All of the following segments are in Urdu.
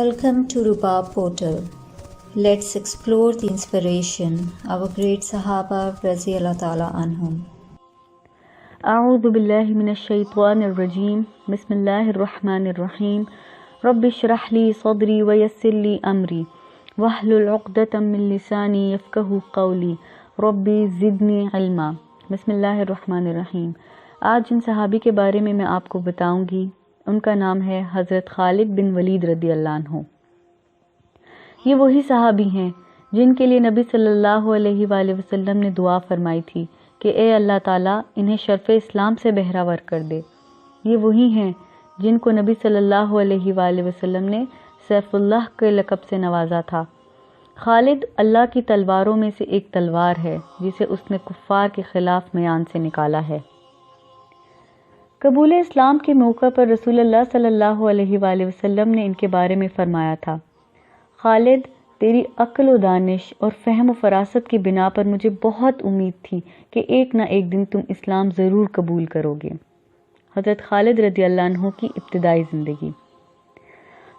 Welcome to Ruba Portal. Let's explore the inspiration of our great Sahaba Radiyallahu Ta'ala Anhum. أعوذ بالله من الشيطان الرجيم بسم الله الرحمن الرحيم رب اشرح لي صدري ويسر لي أمري واحلل عقدة من لساني يفقهوا قولي ربي زدني علما. بسم اللہ الرحمن الرحیم. آج جن صحابی کے بارے میں آپ کو بتاؤں گی ان کا نام ہے حضرت خالد بن ولید رضی اللہ عنہ. یہ وہی صحابی ہیں جن کے لیے نبی صلی اللہ علیہ وآلہ وسلم نے دعا فرمائی تھی کہ اے اللہ تعالیٰ انہیں شرف اسلام سے بہراور کر دے. یہ وہی ہیں جن کو نبی صلی اللہ علیہ وآلہ وسلم نے سیف اللہ کے لقب سے نوازا تھا. خالد اللہ کی تلواروں میں سے ایک تلوار ہے جسے اس نے کفار کے خلاف میان سے نکالا ہے. قبول اسلام کے موقع پر رسول اللہ صلی اللہ علیہ وآلہ وسلم نے ان کے بارے میں فرمایا تھا، خالد تیری عقل و دانش اور فہم و فراست کی بنا پر مجھے بہت امید تھی کہ ایک نہ ایک دن تم اسلام ضرور قبول کرو گے. حضرت خالد رضی اللہ عنہ کی ابتدائی زندگی.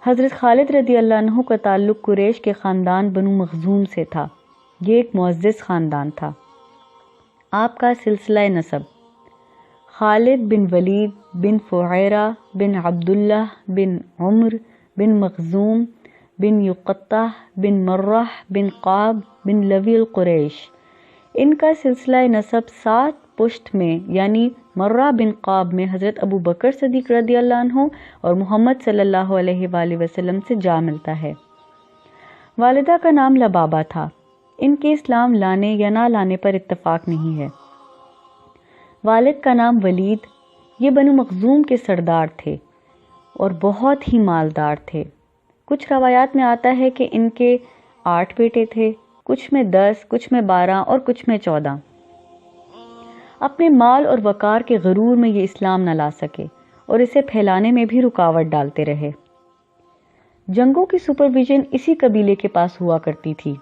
حضرت خالد رضی اللہ عنہ کا تعلق قریش کے خاندان بنو مخزوم سے تھا. یہ ایک معزز خاندان تھا. آپ کا سلسلہ نسب خالد بن ولید بن فعیرہ بن عبداللہ بن عمر بن مخزوم بن یقطہ بن مرہ بن قاب بن لوی القریش. ان کا سلسلہ نسب 7 پشت میں یعنی مرہ بن قاب میں حضرت ابو بکر صدیق رضی اللہ عنہ اور محمد صلی اللہ علیہ وآلہ وسلم سے جا ملتا ہے. والدہ کا نام لبابہ تھا. ان کے اسلام لانے یا نہ لانے پر اتفاق نہیں ہے. والد کا نام ولید. یہ بنو مخزوم کے سردار تھے اور بہت ہی مالدار تھے. کچھ روایات میں آتا ہے کہ ان کے 8 بیٹے تھے، کچھ میں 10، کچھ میں 12 اور کچھ میں 14. اپنے مال اور وقار کے غرور میں یہ اسلام نہ لا سکے اور اسے پھیلانے میں بھی رکاوٹ ڈالتے رہے. جنگوں کی سپرویژن اسی قبیلے کے پاس ہوا کرتی تھی.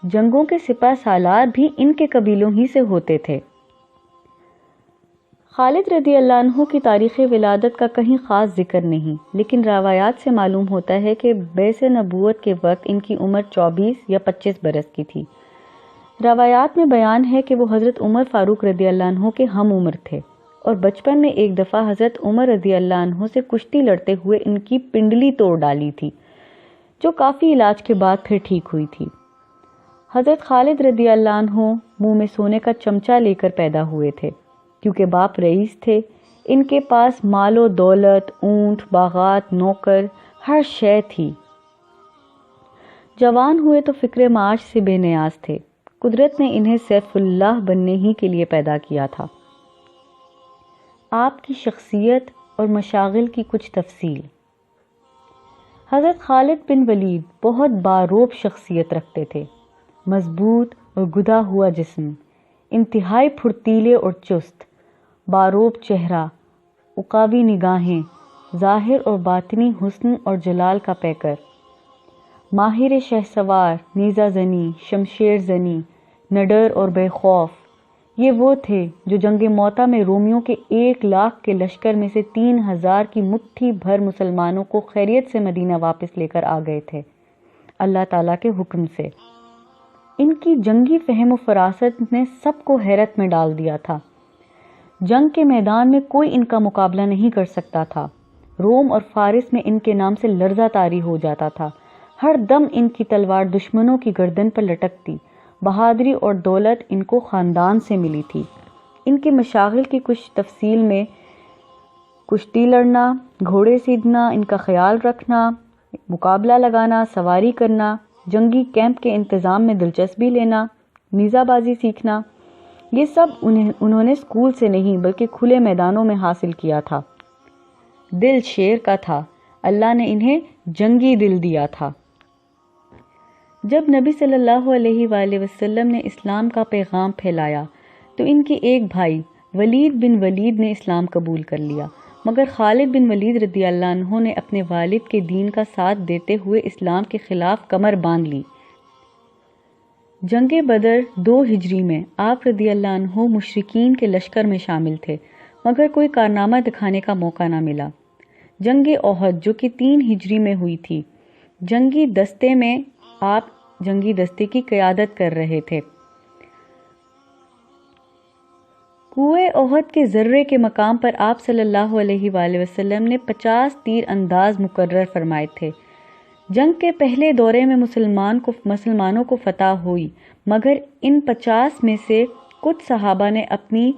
جنگوں کے سپہ سالار بھی ان کے قبیلوں ہی سے ہوتے تھے. خالد رضی اللہ عنہ کی تاریخ ولادت کا کہیں خاص ذکر نہیں، لیکن روایات سے معلوم ہوتا ہے کہ بعث نبوت کے وقت ان کی عمر 24 یا 25 برس کی تھی. روایات میں بیان ہے کہ وہ حضرت عمر فاروق رضی اللہ عنہ کے ہم عمر تھے اور بچپن میں ایک دفعہ حضرت عمر رضی اللہ عنہ سے کشتی لڑتے ہوئے ان کی پنڈلی توڑ ڈالی تھی، جو کافی علاج کے بعد پھر ٹھیک ہوئی تھی. حضرت خالد رضی اللہ عنہ منہ میں سونے کا چمچہ لے کر پیدا ہوئے تھے. کیونکہ باپ رئیس تھے، ان کے پاس مال و دولت، اونٹ، باغات، نوکر، ہر شے تھی. جوان ہوئے تو فکر معاش سے بے نیاز تھے. قدرت نے انہیں سیف اللہ بننے ہی کے لیے پیدا کیا تھا. آپ کی شخصیت اور مشاغل کی کچھ تفصیل. حضرت خالد بن ولید بہت باروب شخصیت رکھتے تھے. مضبوط اور گدا ہوا جسم، انتہائی پھرتیلے اور چست، باروب چہرہ، عقابی نگاہیں، ظاہر اور باطنی حسن اور جلال کا پیکر، ماہر شہسوار، نیزہ زنی، شمشیر زنی، نڈر اور بے خوف. یہ وہ تھے جو جنگ موتا میں رومیوں کے 1,00,000 کے لشکر میں سے 3,000 کی مٹھی بھر مسلمانوں کو خیریت سے مدینہ واپس لے کر آ گئے تھے اللہ تعالیٰ کے حکم سے. ان کی جنگی فہم و فراست نے سب کو حیرت میں ڈال دیا تھا. جنگ کے میدان میں کوئی ان کا مقابلہ نہیں کر سکتا تھا. روم اور فارس میں ان کے نام سے لرزہ طاری ہو جاتا تھا. ہر دم ان کی تلوار دشمنوں کی گردن پر لٹکتی. بہادری اور دولت ان کو خاندان سے ملی تھی. ان کے مشاغل کی کچھ تفصیل میں کشتی لڑنا، گھوڑے سیدھنا، ان کا خیال رکھنا، مقابلہ لگانا، سواری کرنا، جنگی کیمپ کے انتظام میں دلچسپی لینا، نیزہ بازی سیکھنا، یہ سب انہوں نے اسکول سے نہیں بلکہ کھلے میدانوں میں حاصل کیا تھا. دل شیر کا تھا. اللہ نے انہیں جنگی دل دیا تھا. جب نبی صلی اللہ علیہ وآلہ وسلم نے اسلام کا پیغام پھیلایا تو ان کے ایک بھائی ولید بن ولید نے اسلام قبول کر لیا، مگر خالد بن ولید رضی اللہ عنہ نے اپنے والد کے دین کا ساتھ دیتے ہوئے اسلام کے خلاف کمر باندھ لی. جنگ بدر 2 ہجری میں آپ رضی اللہ عنہ مشرکین کے لشکر میں شامل تھے، مگر کوئی کارنامہ دکھانے کا موقع نہ ملا. جنگ احد جو کہ 3 ہجری میں ہوئی تھی جنگی دستے میں آپ جنگی دستے کی قیادت کر رہے تھے۔ کوہ احد کے ذرے کے مقام پر آپ صلی اللہ علیہ وآلہ وسلم نے 50 تیر انداز مقرر فرمائے تھے۔ جنگ کے پہلے دورے میں مسلمانوں کو فتح ہوئی، مگر ان 50 میں سے کچھ صحابہ نے اپنی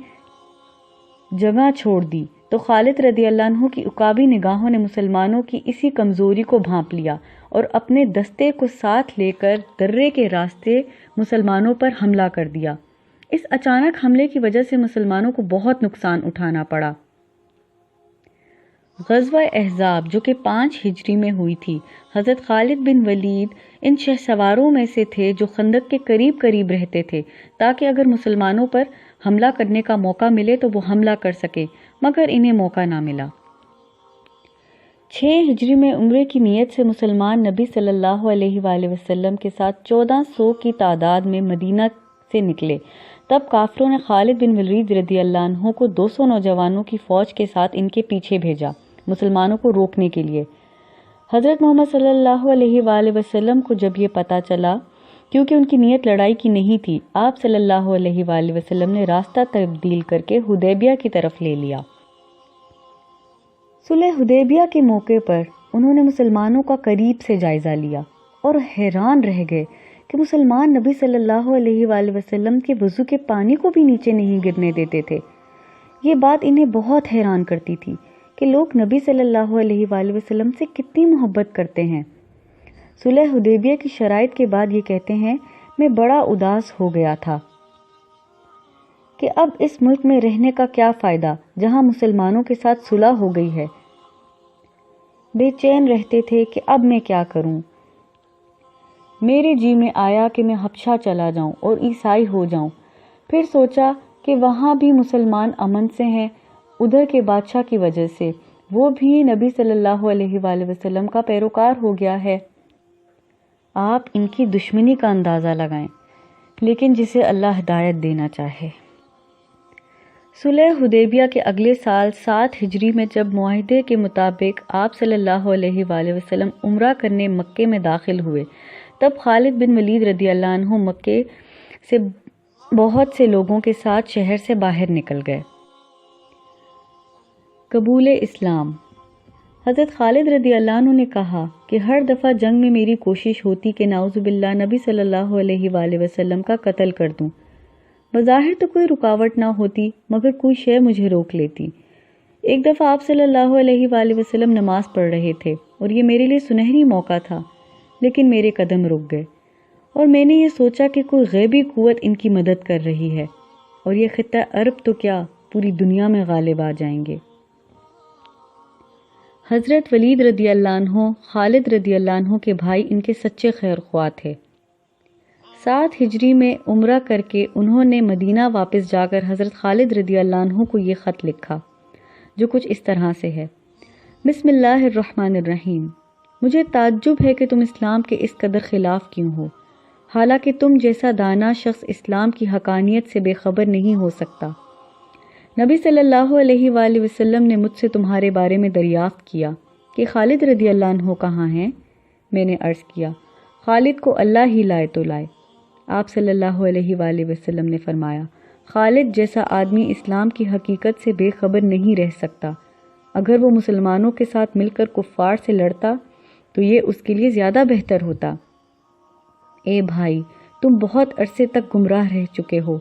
جگہ چھوڑ دی تو خالد رضی اللہ عنہ کی عقابی نگاہوں نے مسلمانوں کی اسی کمزوری کو بھانپ لیا اور اپنے دستے کو ساتھ لے کر درے کے راستے مسلمانوں پر حملہ کر دیا۔ اس اچانک حملے کی وجہ سے مسلمانوں کو بہت نقصان اٹھانا پڑا۔ غزوہ احزاب جو کہ 5 ہجری میں ہوئی تھی، حضرت خالد بن ولید ان شہ سواروں میں سے تھے جو خندق کے قریب قریب رہتے تھے تاکہ اگر مسلمانوں پر حملہ کرنے کا موقع ملے تو وہ حملہ کر سکے، مگر انہیں موقع نہ ملا۔ 6 ہجری میں عمرے کی نیت سے مسلمان نبی صلی اللہ علیہ وآلہ وسلم کے ساتھ 1400 کی تعداد میں مدینہ سے نکلے۔ تب کافروں نے خالد بن ولید رضی اللہ عنہ کو 200 نوجوانوں کی فوج کے ساتھ ان کے پیچھے بھیجا مسلمانوں کو روکنے کے لیے۔ حضرت محمد صلی اللہ علیہ وآلہ وسلم کو جب یہ پتہ چلا، کیونکہ ان کی نیت لڑائی کی نہیں تھی، آپ صلی اللہ علیہ وآلہ وسلم نے راستہ تبدیل کر کے حدیبیہ کی طرف لے لیا۔ صلح حدیبیہ کے موقع پر انہوں نے مسلمانوں کا قریب سے جائزہ لیا اور حیران رہ گئے کہ مسلمان نبی صلی اللہ علیہ وآلہ وسلم کے وضو کے پانی کو بھی نیچے نہیں گرنے دیتے تھے۔ یہ بات انہیں بہت حیران کرتی تھی کہ لوگ نبی صلی اللہ علیہ وآلہ وسلم سے کتنی محبت کرتے ہیں۔ صلح حدیبیہ کی شرائط کے بعد یہ کہتے ہیں، میں بڑا اداس ہو گیا تھا کہ اب اس ملک میں رہنے کا کیا فائدہ جہاں مسلمانوں کے ساتھ صلح ہو گئی ہے۔ بے چین رہتے تھے کہ اب میں کیا کروں۔ میرے جی میں آیا کہ میں حبشہ چلا جاؤں اور عیسائی ہو جاؤں، پھر سوچا کہ وہاں بھی مسلمان امن سے ہیں، ادھر کے بادشاہ کی وجہ سے وہ بھی نبی صلی اللہ علیہ وآلہ وسلم کا پیروکار ہو گیا ہے۔ آپ ان کی دشمنی کا اندازہ لگائیں، لیکن جسے اللہ ہدایت دینا چاہے۔ صلح حدیبیہ کے اگلے سال 7 ہجری میں جب معاہدے کے مطابق آپ صلی اللہ علیہ وآلہ وسلم عمرہ کرنے مکے میں داخل ہوئے، تب خالد بن ولید رضی اللہ عنہ مکے سے بہت سے لوگوں کے ساتھ شہر سے باہر نکل گئے۔ قبول اسلام۔ حضرت خالد رضی اللہ عنہ نے کہا کہ ہر دفعہ جنگ میں میری کوشش ہوتی کہ نعوذ باللہ نبی صلی اللہ علیہ وآلہ وسلم کا قتل کر دوں۔ بظاہر تو کوئی رکاوٹ نہ ہوتی، مگر کوئی شے مجھے روک لیتی۔ ایک دفعہ آپ صلی اللہ علیہ وآلہ وسلم نماز پڑھ رہے تھے اور یہ میرے لیے سنہری موقع تھا، لیکن میرے قدم رک گئے اور میں نے یہ سوچا کہ کوئی غیبی قوت ان کی مدد کر رہی ہے اور یہ خطہ عرب تو کیا پوری دنیا میں غالب آ جائیں گے۔ حضرت ولید رضی اللہ عنہ خالد رضی اللہ عنہ کے بھائی ان کے سچے خیر خواہ تھے۔ 7 ہجری میں عمرہ کر کے انہوں نے مدینہ واپس جا کر حضرت خالد رضی اللہ عنہ کو یہ خط لکھا جو کچھ اس طرح سے ہے۔ بسم اللہ الرحمن الرحیم۔ مجھے تعجب ہے کہ تم اسلام کے اس قدر خلاف کیوں ہو، حالانکہ تم جیسا دانا شخص اسلام کی حقانیت سے بے خبر نہیں ہو سکتا۔ نبی صلی اللہ علیہ وآلہ وسلم نے مجھ سے تمہارے بارے میں دریافت کیا کہ خالد رضی اللہ عنہ کہاں ہیں؟ میں نے عرض کیا، خالد کو اللہ ہی لائے تو لائے۔ آپ صلی اللہ علیہ وآلہ وسلم نے فرمایا، خالد جیسا آدمی اسلام کی حقیقت سے بے خبر نہیں رہ سکتا۔ اگر وہ مسلمانوں کے ساتھ مل کر کفار سے لڑتا تو یہ اس کے لیے زیادہ بہتر ہوتا۔ اے بھائی، تم بہت عرصے تک گمراہ رہ چکے ہو،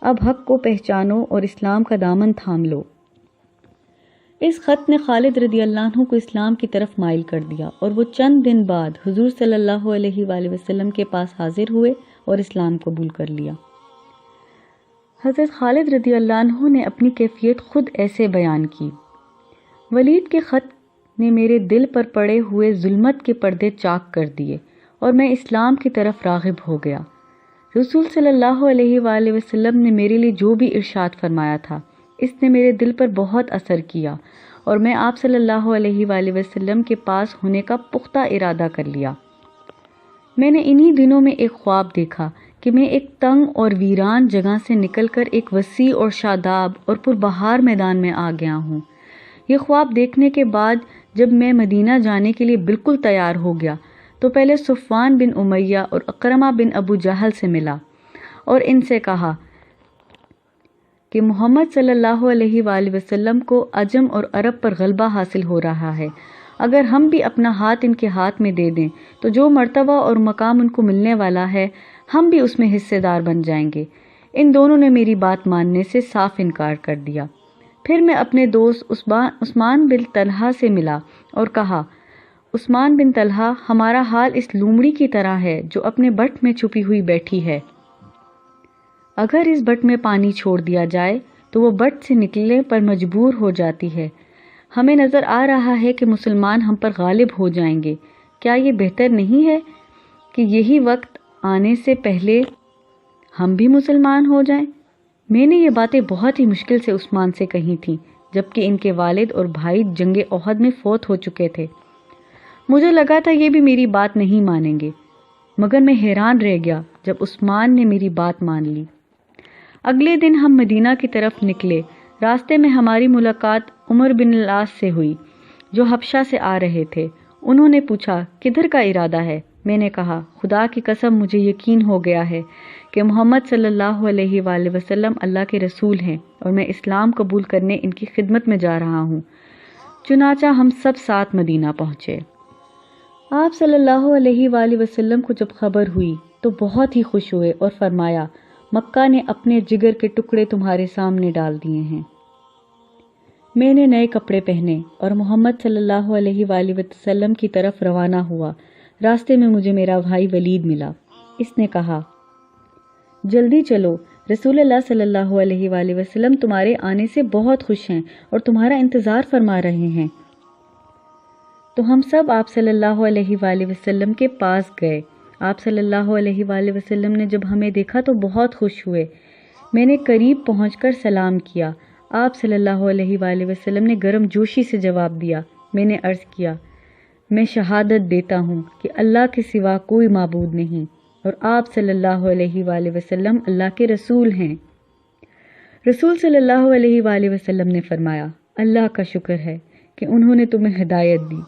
اب حق کو پہچانو اور اسلام کا دامن تھام لو۔ اس خط نے خالد رضی اللہ عنہ کو اسلام کی طرف مائل کر دیا اور وہ چند دن بعد حضور صلی اللہ علیہ وآلہ وسلم کے پاس حاضر ہوئے اور اسلام قبول کر لیا۔ حضرت خالد رضی اللہ عنہ نے اپنی کیفیت خود ایسے بیان کی، ولید کے خط نے میرے دل پر پڑے ہوئے ظلمت کے پردے چاک کر دیے اور میں اسلام کی طرف راغب ہو گیا۔ رسول صلی اللہ علیہ وآلہ وسلم نے میرے لیے جو بھی ارشاد فرمایا تھا اس نے میرے دل پر بہت اثر کیا اور میں آپ صلی اللہ علیہ وآلہ وسلم کے پاس ہونے کا پختہ ارادہ کر لیا۔ میں نے انہی دنوں میں ایک خواب دیکھا کہ میں ایک تنگ اور ویران جگہ سے نکل کر ایک وسیع اور شاداب اور پربہار میدان میں آ گیا ہوں۔ یہ خواب دیکھنے کے بعد جب میں مدینہ جانے کے لیے بالکل تیار ہو گیا تو پہلے صفوان بن امیہ اور اکرمہ بن ابو جہل سے ملا اور ان سے کہا کہ محمد صلی اللہ علیہ وآلہ وسلم کو عجم اور عرب پر غلبہ حاصل ہو رہا ہے، اگر ہم بھی اپنا ہاتھ ان کے ہاتھ میں دے دیں تو جو مرتبہ اور مقام ان کو ملنے والا ہے ہم بھی اس میں حصے دار بن جائیں گے۔ ان دونوں نے میری بات ماننے سے صاف انکار کر دیا۔ پھر میں اپنے دوست عثمان بن طلحہ سے ملا اور کہا، عثمان بن طلحہ، ہمارا حال اس لومڑی کی طرح ہے جو اپنے بٹ میں چھپی ہوئی بیٹھی ہے، اگر اس بٹ میں پانی چھوڑ دیا جائے تو وہ بٹ سے نکلنے پر مجبور ہو جاتی ہے۔ ہمیں نظر آ رہا ہے کہ مسلمان ہم پر غالب ہو جائیں گے، کیا یہ بہتر نہیں ہے کہ یہی وقت آنے سے پہلے ہم بھی مسلمان ہو جائیں؟ میں نے یہ باتیں بہت ہی مشکل سے عثمان سے کہی تھیں، جبکہ ان کے والد اور بھائی جنگ احد میں فوت ہو چکے تھے۔ مجھے لگا تھا یہ بھی میری بات نہیں مانیں گے، مگر میں حیران رہ گیا جب عثمان نے میری بات مان لی۔ اگلے دن ہم مدینہ کی طرف نکلے۔ راستے میں ہماری ملاقات عمر بن العاص سے ہوئی جو حبشہ سے آ رہے تھے۔ انہوں نے پوچھا، کدھر کا ارادہ ہے؟ میں نے کہا، خدا کی قسم مجھے یقین ہو گیا ہے کہ محمد صلی اللہ علیہ وآلہ وسلم اللہ کے رسول ہیں اور میں اسلام قبول کرنے ان کی خدمت میں جا رہا ہوں۔ چنانچہ ہم سب ساتھ مدینہ پہنچے۔ آپ صلی اللہ علیہ وآلہ وسلم کو جب خبر ہوئی تو بہت ہی خوش ہوئے اور فرمایا، مکہ نے اپنے جگر کے ٹکڑے تمہارے سامنے ڈال دیے ہیں۔ میں نے نئے کپڑے پہنے اور محمد صلی اللہ علیہ وآلہ وسلم کی طرف روانہ ہوا۔ راستے میں مجھے میرا بھائی ولید ملا۔ اس نے کہا، جلدی چلو، رسول اللہ صلی اللہ علیہ وآلہ وسلم تمہارے آنے سے بہت خوش ہیں اور تمہارا انتظار فرما رہے ہیں۔ تو ہم سب آپ صلی اللہ علیہ وآلہ وسلم کے پاس گئے۔ آپ صلی اللہ علیہ وآلہ وسلم نے جب ہمیں دیکھا تو بہت خوش ہوئے۔ میں نے قریب پہنچ کر سلام کیا۔ آپ صلی اللہ علیہ وآلہ وسلم نے گرم جوشی سے جواب دیا۔ میں نے عرض کیا، میں شہادت دیتا ہوں کہ اللہ کے سوا کوئی معبود نہیں اور آپ صلی اللہ علیہ وآلہ وسلم اللہ کے رسول ہیں۔ رسول صلی اللہ علیہ وآلہ وسلم نے فرمایا، اللہ کا شکر ہے کہ انہوں نے تمہیں ہدایت دی۔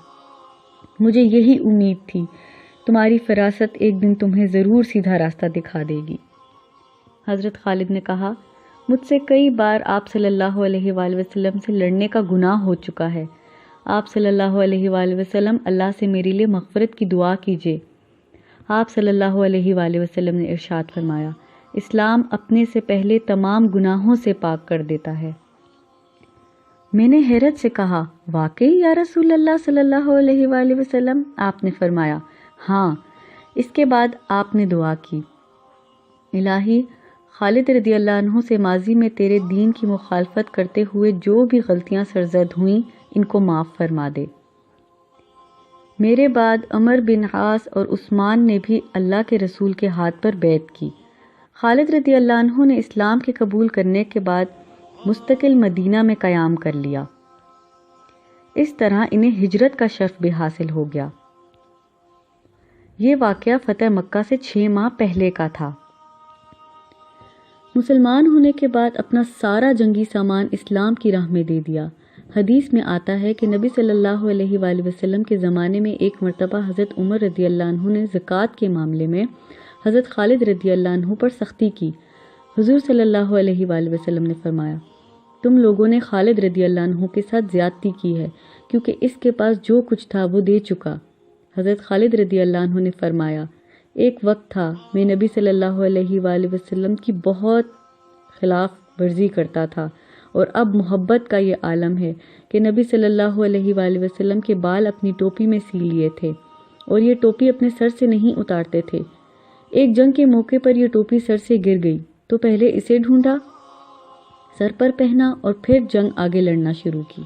مجھے یہی امید تھی، تمہاری فراست ایک دن تمہیں ضرور سیدھا راستہ دکھا دے گی۔ حضرت خالد نے کہا، مجھ سے کئی بار آپ صلی اللہ علیہ وآلہ وسلم سے لڑنے کا گناہ ہو چکا ہے۔ آپ صلی اللہ علیہ وآلہ وسلم اللہ سے میرے لیے مغفرت کی دعا کیجیے۔ آپ صلی اللہ علیہ وآلہ وسلم نے ارشاد فرمایا، اسلام اپنے سے پہلے تمام گناہوں سے پاک کر دیتا ہے۔ میں نے حیرت سے کہا، واقعی یا رسول اللہ صلی اللہ علیہ وآلہ وسلم؟ آپ نے فرمایا، ہاں۔ اس کے بعد آپ نے دعا کی، الہی، خالد رضی اللہ عنہ سے ماضی میں تیرے دین کی مخالفت کرتے ہوئے جو بھی غلطیاں سرزد ہوئیں ان کو معاف فرما دے۔ میرے بعد عمر بن عاص اور عثمان نے بھی اللہ کے رسول کے ہاتھ پر بیعت کی۔ خالد رضی اللہ عنہ نے اسلام کے قبول کرنے کے بعد مستقل مدینہ میں قیام کر لیا۔ اس طرح انہیں ہجرت کا شرف بھی حاصل ہو گیا۔ یہ واقعہ فتح مکہ سے 6 ماہ پہلے کا تھا۔ مسلمان ہونے کے بعد اپنا سارا جنگی سامان اسلام کی راہ میں دے دیا۔ حدیث میں آتا ہے کہ نبی صلی اللہ علیہ وآلہ وسلم کے زمانے میں ایک مرتبہ حضرت عمر رضی اللہ عنہ نے زکوٰۃ کے معاملے میں حضرت خالد رضی اللہ عنہ پر سختی کی۔ حضور صلی اللہ علیہ وآلہ وسلم نے فرمایا، تم لوگوں نے خالد رضی اللہ عنہ کے ساتھ زیادتی کی ہے کیونکہ اس کے پاس جو کچھ تھا وہ دے چکا۔ حضرت خالد رضی اللہ عنہ نے فرمایا، ایک وقت تھا میں نبی صلی اللہ علیہ وآلہ وسلم کی بہت خلاف ورزی کرتا تھا اور اب محبت کا یہ عالم ہے کہ نبی صلی اللہ علیہ وآلہ وسلم کے بال اپنی ٹوپی میں سی لیے تھے اور یہ ٹوپی اپنے سر سے نہیں اتارتے تھے۔ ایک جنگ کے موقع پر یہ ٹوپی سر سے گر گئی تو پہلے اسے ڈھونڈا، سر پر پہنا اور پھر جنگ آگے لڑنا شروع کی۔